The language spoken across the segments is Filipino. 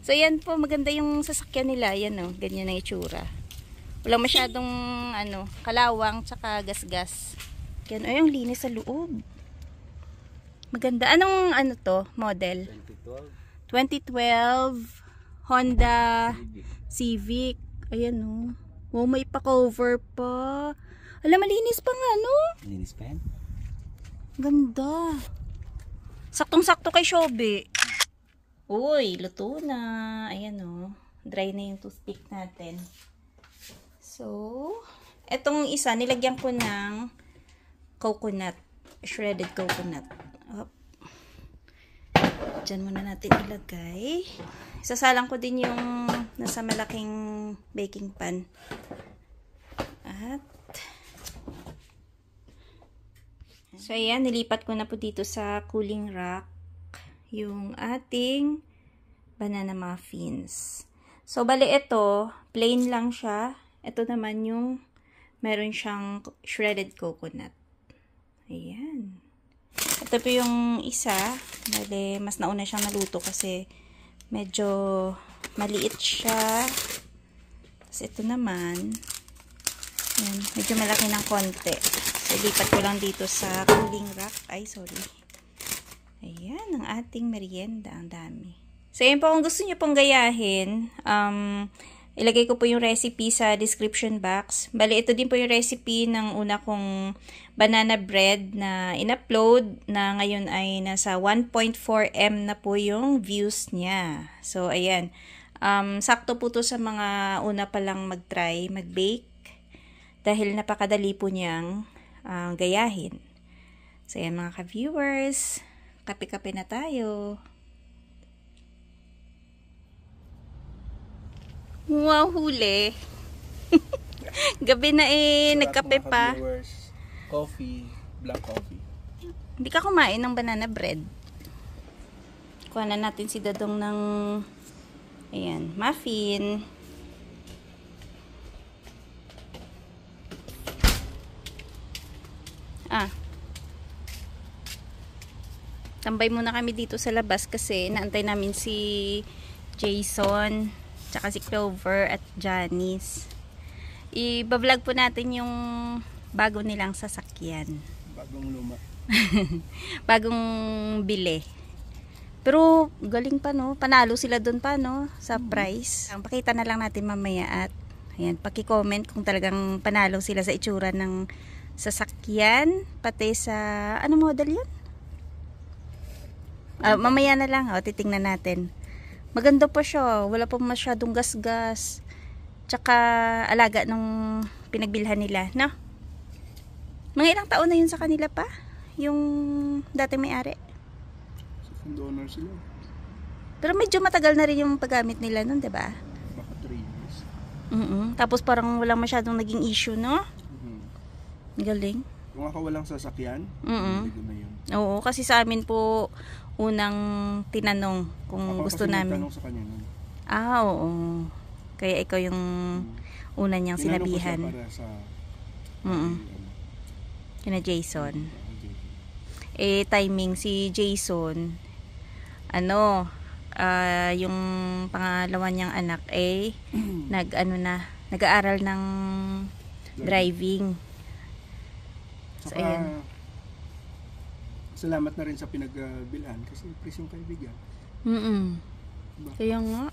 So yan po, maganda yung sasakyan nila. Yan o, ganyan ang itsura. Walang masyadong kalawang tsaka gasgas. Yan, ay ang linis sa loob. Maganda. Anong to, model? 2012 Honda Civic. Ayan o. Oh, may pa-cover pa. Alam, malinis pa nga, no? Malinis pa yan? Ganda. Saktong-sakto kay Shobe. Uy, luto na. Ayan o. Dry na yung toothpick natin. So, etong isa, nilagyan ko ng coconut. Shredded coconut. Up. Diyan muna natin ilagay. Sasalang ko din yung nasa malaking baking pan. At, so ayan, nilipat ko na po dito sa cooling rack yung ating banana muffins. So, bali ito, plain lang siya. Ito naman yung meron siyang shredded coconut. Ayan. Ito po yung isa. Bali, mas nauna siyang naluto kasi medyo maliit siya. Tapos ito naman, ayan, medyo malaki ng konti. So, lipat ko lang dito sa cooling rack. Ay, sorry. Ayan, ang ating merienda. Ang dami. So, ayan po, kung gusto niyo pong gayahin, ilagay ko po yung recipe sa description box. Bali, ito din po yung recipe ng una kong banana bread na in-upload na ngayon ay nasa 1.4M na po yung views niya. So, ayan. Sakto po to sa mga una pa lang mag-try, mag-bake. Dahil napakadali po niyang gayahin. So, ayan mga ka-viewers. Kape-kape na tayo. Wow, huli. Gabi na nagkape pa. Coffee, black coffee. Hindi ka kumain ng banana bread. Kuha na natin si Dadong ng ayan, muffin. Tambay muna kami dito sa labas kasi naantay namin si Jason, tsaka si Clover at Janice. I-vlog po natin yung bago nilang sasakyan. Bagong luma. Bagong bili. Pero galing pa, no? Panalo sila doon pa, no? Sa price. Pakita na lang natin mamaya at ayan, paki-comment kung talagang panalo sila sa itsura ng sasakyan. Pati sa, ano model yun? Mamaya na lang, titingnan natin. Maganda pa siya, wala pa masyadong gasgas. Tsaka alaga nung pinagbilhan nila, no? Mga ilang taon na yun sa kanila pa? Yung dating may-ari? Second owner sila. Pero medyo matagal na rin yung paggamit nila nun, diba? Baka 3 years. Tapos parang walang masyadong naging issue, no? Galing. Kung ako walang sasakyan, hindi ko na yun. Oo, kasi sa amin po unang tinanong kung ako gusto kasi namin. nagtanong sa kanya nun. Oo. Kaya ikaw yung una niyang sinabihan. Tinanong ko siya para sa kina Jason. Timing si Jason, yung pangalawa niyang anak nag-aaral ng driving. So, ayan. Salamat na rin sa pinagbilhan kasi presyong kaibigan. Kaya nga.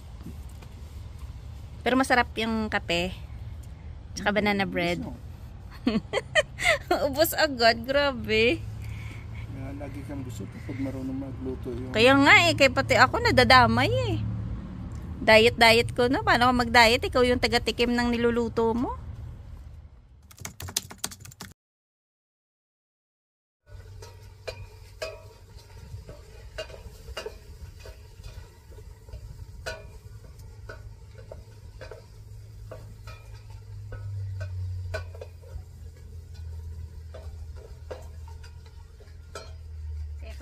Pero masarap yung kape. Tsaka banana bread. Ubos agad. Grabe. Lagi kang gusto kapag marunong magluto yung... Kaya nga kaya pati ako nadadamay Diet ko na. Paano ka mag-diet? Ikaw yung taga-tikim ng niluluto mo.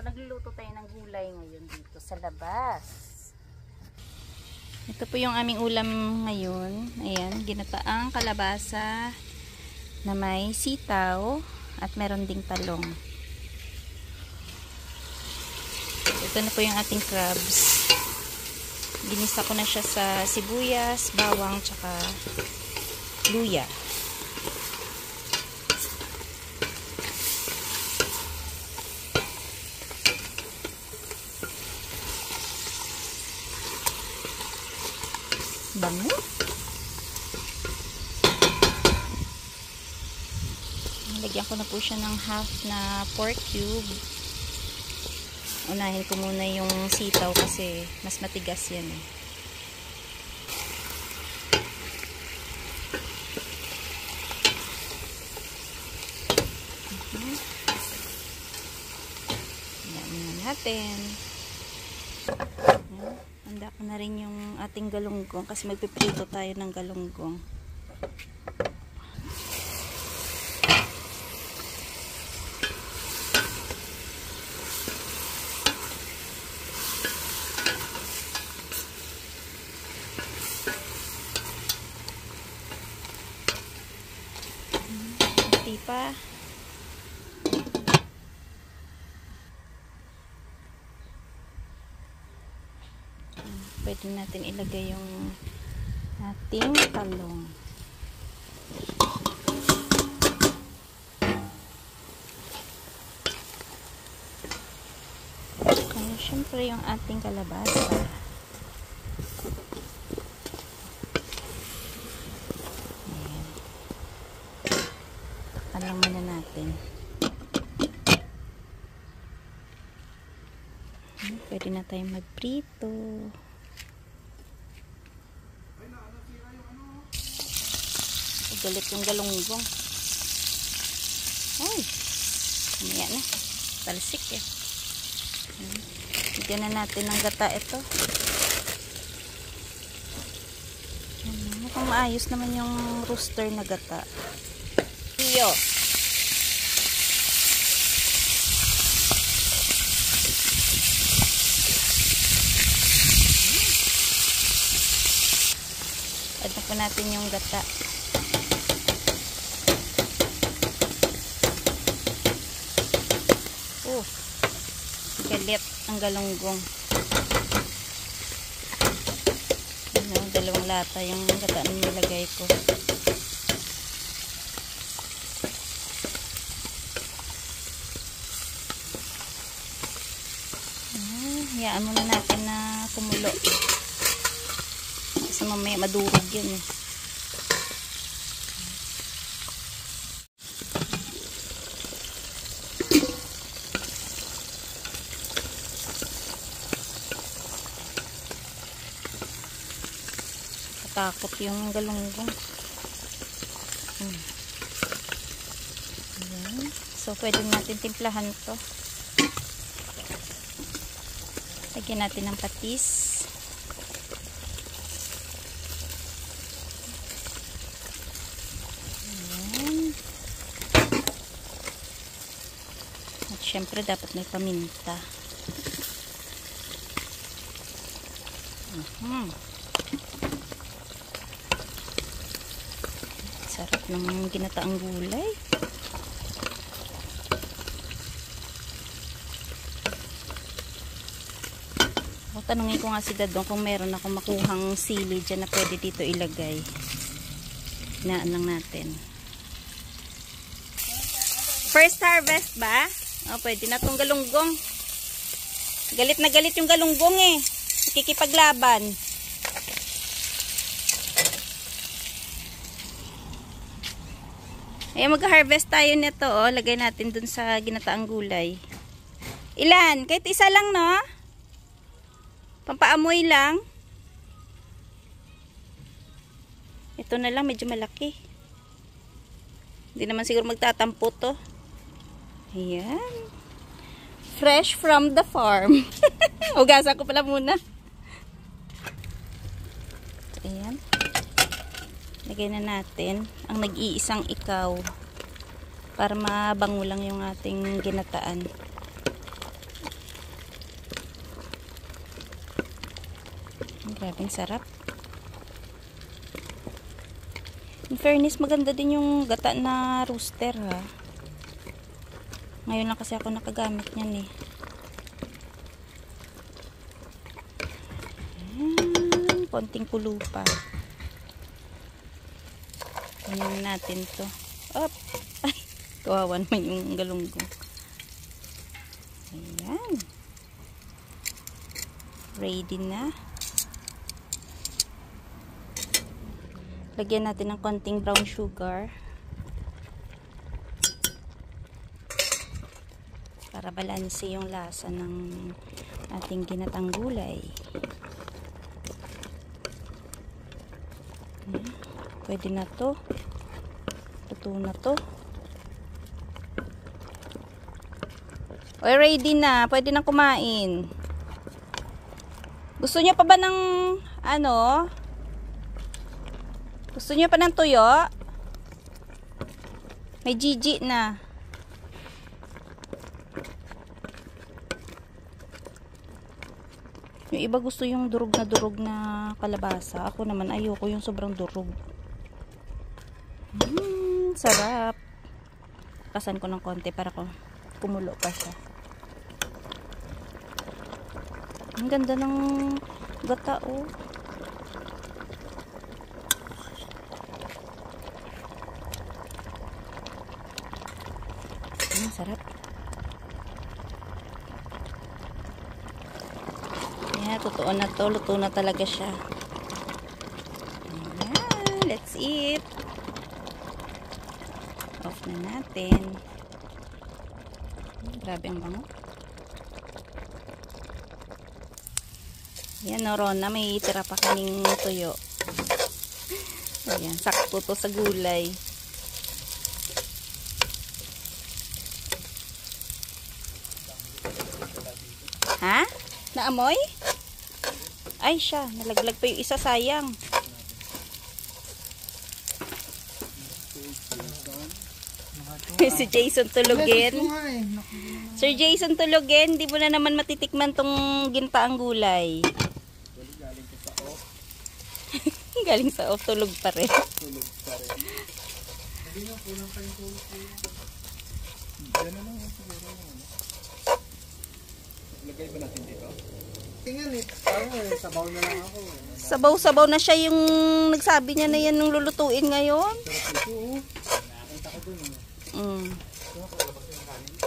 Nagluluto tayo ng gulay ngayon dito sa labas. Ito po yung aming ulam ngayon. Ayan, ginataang kalabasa na may sitaw at meron ding talong. Ito na po yung ating crabs. Ginisa ko na siya sa sibuyas, bawang, tsaka luya. Bango. Lagyan ko na po siya ng half na pork cube. Unahin ko muna yung sitaw kasi mas matigas yan eh. Yan na natin. Handa ko na rin yung ating galunggong kasi magpiprito tayo ng galunggong. Pa. Pwede natin ilagay yung ating talong. Kaya syempre yung ating kalabasa. Lang muna natin. Pwede na tayong magprito. Galit yung galunggong. Ay, mamaya na. Talsik eh. Bigyan na natin ng gata ito. Mukhang maayos naman yung rooster na gata. Iyo. Add na po natin yung gata. Galit ang galunggong. Dalawang lata yung gata na nilagay ko. Hayaan muna natin na kumulo. Kasi mamaya madurog yun eh. Katakot yung galunggong. Ayan. So pwede natin timplahan to. Lagyan natin ng patis. Ayan. At syempre dapat may paminta. Sarap ng ginataang gulay. Tanungin ko nga si Dadong kung meron akong makuhang sili dyan na pwede dito ilagay. Hinaan lang natin. First harvest ba? O, pwede na itong galunggong. Galit na galit yung galunggong eh. Nakikipaglaban. Ayan, mag-harvest tayo nito. O, lagay natin dun sa ginataang gulay. Ilan? Kahit isa lang, no? Pampaamoy lang. Ito na lang, medyo malaki. Hindi naman siguro magtatampo to. Ayan. Fresh from the farm. Ugasan ko pala muna. Ayan. Lagay na natin ang nag-iisang ikaw. Para mabango lang yung ating ginataan. Grabing sarap. In fairness, maganda din yung gata na rooster ha. Ngayon lang kasi ako nakagamit niyan eh. konting kulo pa. Ganyan natin to. Up! Ay! Kawawa naman yung galunggong. Ayan. Ready na. Lagyan natin ng konting brown sugar. Para balanse yung lasa ng ating ginatang gulay. Pwede na to. Luto na to. Oy, ready na. Pwede na kumain. Gusto niyo pa ba ng ano? Gusto niyo pa ng tuyo? May Gigi na. Yung iba gusto yung durog na kalabasa. Ako naman ayoko yung sobrang durog. Sarap. Kasan ko ng konti para kumulo pa siya. Ang ganda ng gata, oh. Sarap. Ayan, totoo na to. Luto na talaga siya. Ayan, let's eat. Off na natin. Grabe ang bango. Ayan, no, Rona, may tira pa kaming tuyo. Ayan, sakto to sa gulay. Ha? Naamoy? Ay siya, nalaglag pa yung isa, sayang. Si Jason tulugin. Sir Jason tulugin, di mo na naman matitikman tong gintaang gulay. Galing sa off, tulog pa rin. Tulog pa rin. Hindi na, kulang pa yung tulog. Yan na lang, siguro. Lagay ba natin dito? Tingnan eh, sabaw na lang ako. Sabaw-sabaw na siya yung nagsabi niya na yan nung lulutuin ngayon. Nakakita ko dun.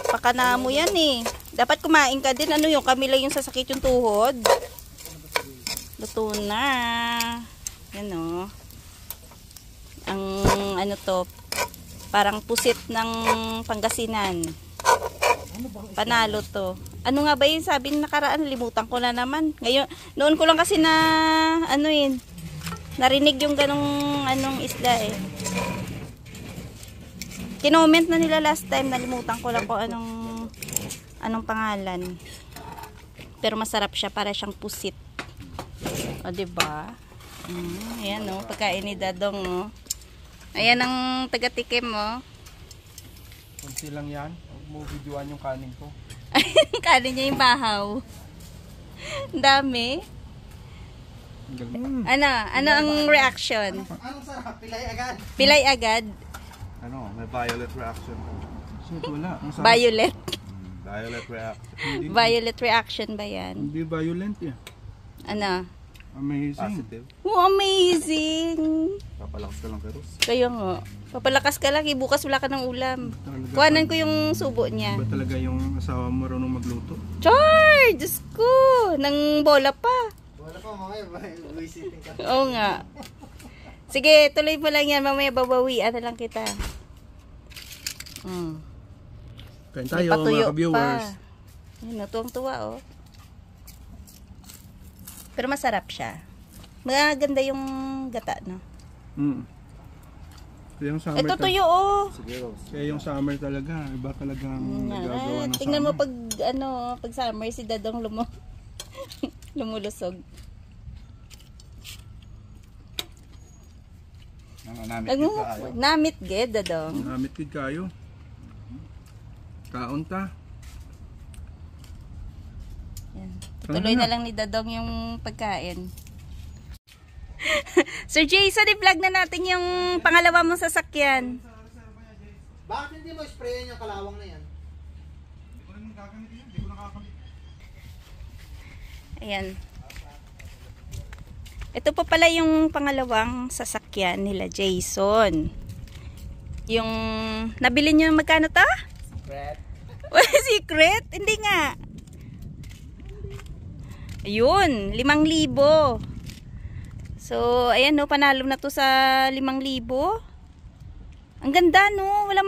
Pakana mo yan eh. Dapat kumain ka din. Ano yung kami lang yung sasakit yung tuhod. Luto na. Yan o. Ang ano to, parang pusit ng Pangasinan. Panalo to. Ano nga ba yung sabi nakaraan? Limutan ko na naman. Ngayon, noon ko lang kasi na ano yun, narinig yung ganong anong isda eh. Kinoment na nila last time, nalimutan ko lang kung anong pangalan. Pero masarap siya, para siyang pusit. O, diba? Ayan o, pagkain ni Dadong o. Ayan ang taga-tikim o. Kunti lang yan. Huwag mo videoan yung kanin ko. Kanin niya yung bahaw. Ang dami. Ano ang reaction? Anong sarap? Pilay agad. Pilay agad. Ano, may violet reaction. Shit, wala. Ang sarap. Violet. Violet reaction. Violet reaction ba yan? Hindi violent eh. Ano? Amazing. Positive. Oh, amazing! Papalakas ka lang kay Rose. Kayo nga. Papalakas ka lang, bukas wala ka ng ulam. Talaga, Kuhanan ko yung subo niya. Ba talaga yung asawa mo marunong magluto? Char! Diyos ko! Nang bola pa. Wala pa mamaya, visiting ka. Oo nga. Sige, tuloy mo lang yan. Mamaya babawian na lang kita. Kain May tayo patuyo mga ka-viewers. pa. Ayun, natuwang-tuwa oh. Pero masarap siya. Maganda yung gata, no? Kaya yung summer Ito tuyo oh. Sige Rose. Kaya yung summer talaga, iba talagang nagagawa ng Tingnan mo summer. pag summer si Dadong lumulusog. Namit ged Dadong. Namit kid kayo. Kaon ta. Yan. Tutuloy na lang ni Dadong yung pagkain. Sir Jason, i-vlog na natin yung pangalawa mong sasakyan. Bakit hindi mo sprayan yung kalawang na yan? Ayan. Ito pa pala yung pangalawang sasakyan nila Jason. Yung nabili nyo magkano to? Secret. Secret? Hindi nga. Ayun, 5,000. So, ayan no, panalo na to sa 5,000. Ang ganda no, wala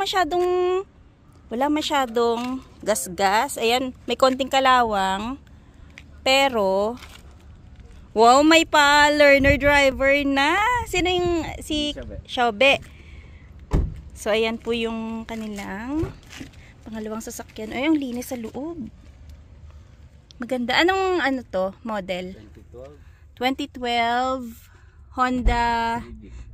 masyadong gas-gas. Ayan, may konting kalawang. Pero, wow, may pa learner driver na. Sino yung si Xiaobe? So, ayan po yung kanilang pangalawang sasakyan. Ay, ang linis sa loob. Maganda. Anong ano to? Model? 2012 Honda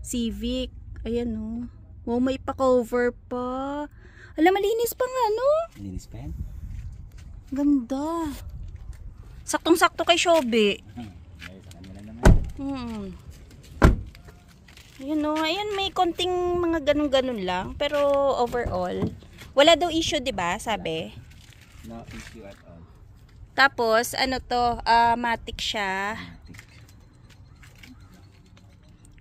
Civic. Ayan o. Wow, may pa-cover pa. Alam, malinis pa nga, no? Malinis pa yan? Ganda. Saktong-sakto kay Xiaobe. Ay, sa kanila naman. Ayun no, ayun may konting mga ganun-ganun lang, pero overall wala daw issue, 'di ba? Sabi. No issue at all. Tapos ano to, matic siya.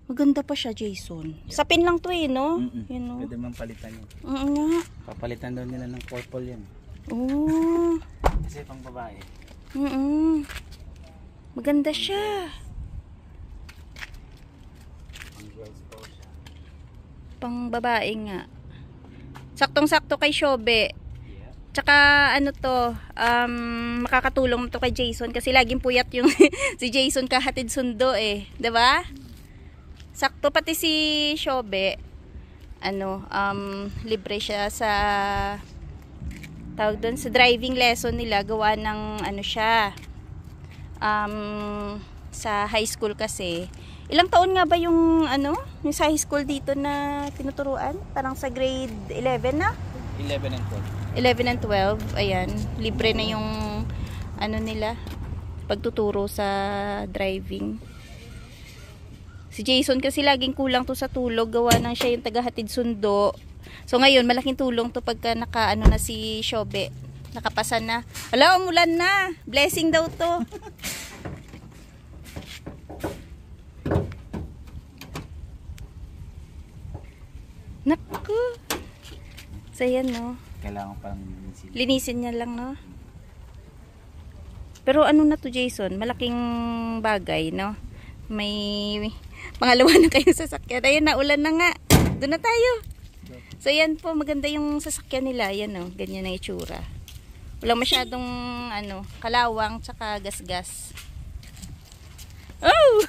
Maganda pa siya, Jason. Sapin lang 'to eh, no? Yun no. Pwede man palitan yun. Nga. Papalitan daw nila ng purple yan. Oh. Kasi pang babae. Maganda siya. Pang girls po siya. Pang babae nga. Saktong-sakto kay Xiaobe. Yeah. Tsaka ano to, makakatulong to kay Jason kasi laging puyat yung si Jason kahatid sundo eh, 'di ba? Sakto pati si Xiaobe. Libre siya sa tawag doon sa driving lesson nila, gawa ng ano siya. Sa high school kasi. Ilang taon nga ba yung yung sa high school dito na tinuturuan? Parang sa grade 11 na? 11 and 11 and 12, ayan, libre na yung nila, pagtuturo sa driving. Si Jason kasi laging kulang to sa tulog, gawa nang siya yung tagahatid sundo. So ngayon, malaking tulong to pagka na si Xiaobe. Nakapasa na. Hala, umulan na. Blessing daw to. Naku. So yan no. Kailangan parang linisin. Linisin niya lang, no? Pero ano na to, Jason? Malaking bagay, no? May pangalawa na kayong sasakyan. Ayun, naulan na nga. Doon na tayo. So, yan po. Maganda yung sasakyan nila. Yan, no? Ganyan ang itsura. Walang masyadong, kalawang, tsaka gas-gas. Oh!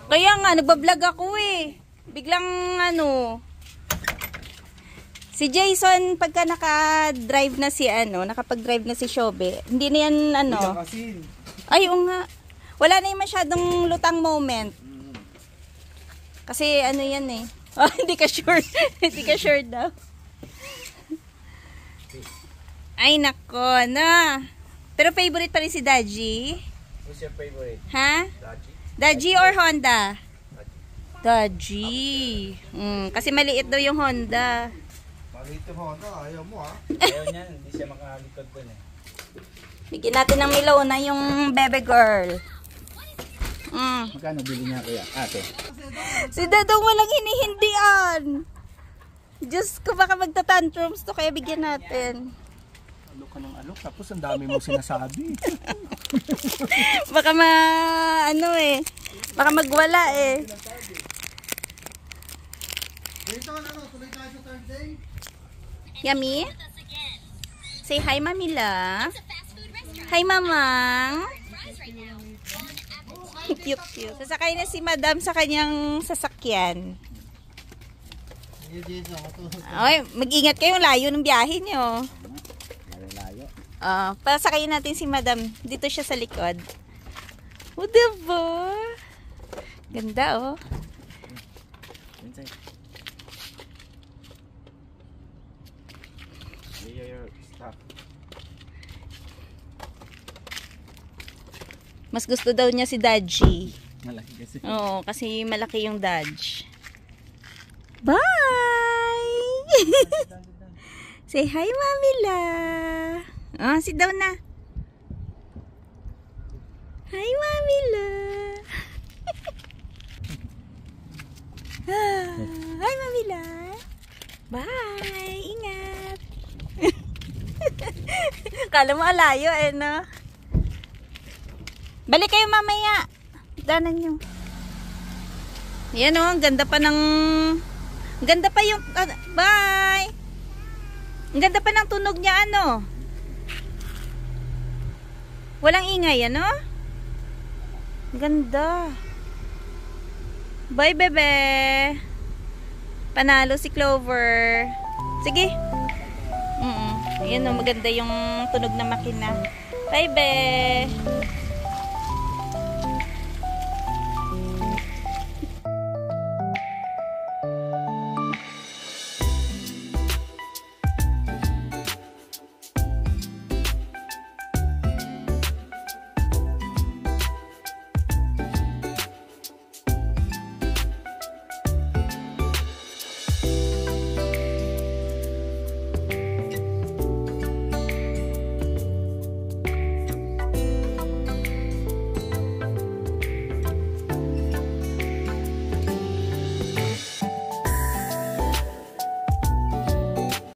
Kaya nga, nagbablog ako eh. Biglang si Jason, pagka naka-drive na nakapag-drive na si Xiaobe, hindi na yan ay, oo nga. Wala na yung masyadong lutang moment. Kasi yan eh. Oh, hindi ka sure. Hindi ka sure daw. Ay, nako, na. Pero favorite pa rin si Daji. Who's your favorite? Ha? Daji? Daji or Honda? Daji. Kasi maliit daw yung Honda. Maliit yung Honda, ayaw mo Ayaw niya, hindi siya makalikod dun eh. Bigyan natin ng milaw na yung baby girl. Magkano bili niya kuya? Ate? Si Dadong walang hinihindian. Diyos ko, baka magta-tantrums to, kaya bigyan natin. Alok ka ng alok, tapos ang dami mong sinasabi. Baka baka magwala eh. Dito tuloy tayo sa Thursday. Yummy? Say hi, Mamila. Hi, Mamang. Cute. Sasakay na si Madam sa kanyang sasakyan. Ay, mag-ingat kayo, layo ng biyahe nyo. Layo. Pasakayin natin si Madam. Dito siya sa likod. O, diba? Ganda, oh. Inside. Your stuff. Mas gusto daw niya si Daji. Malaki kasi. Oo, kasi malaki yung Dodge. Bye! Say hi, Mamila! Oh, sit down na. Hi, Mamila. Hi, Mamila. Bye. Ingat. Kala mo alayo eh, no? Balik kayo mamaya. Danan nyo. Yan oh, ang ganda pa ng... Ang ganda pa yung... bye! Ang ganda pa ng tunog niya, ano? Walang ingay, ano? Ang ganda. Bye, bebe. Panalo si Clover. Sige. Ayan oh, maganda yung tunog na makina. Bye, be.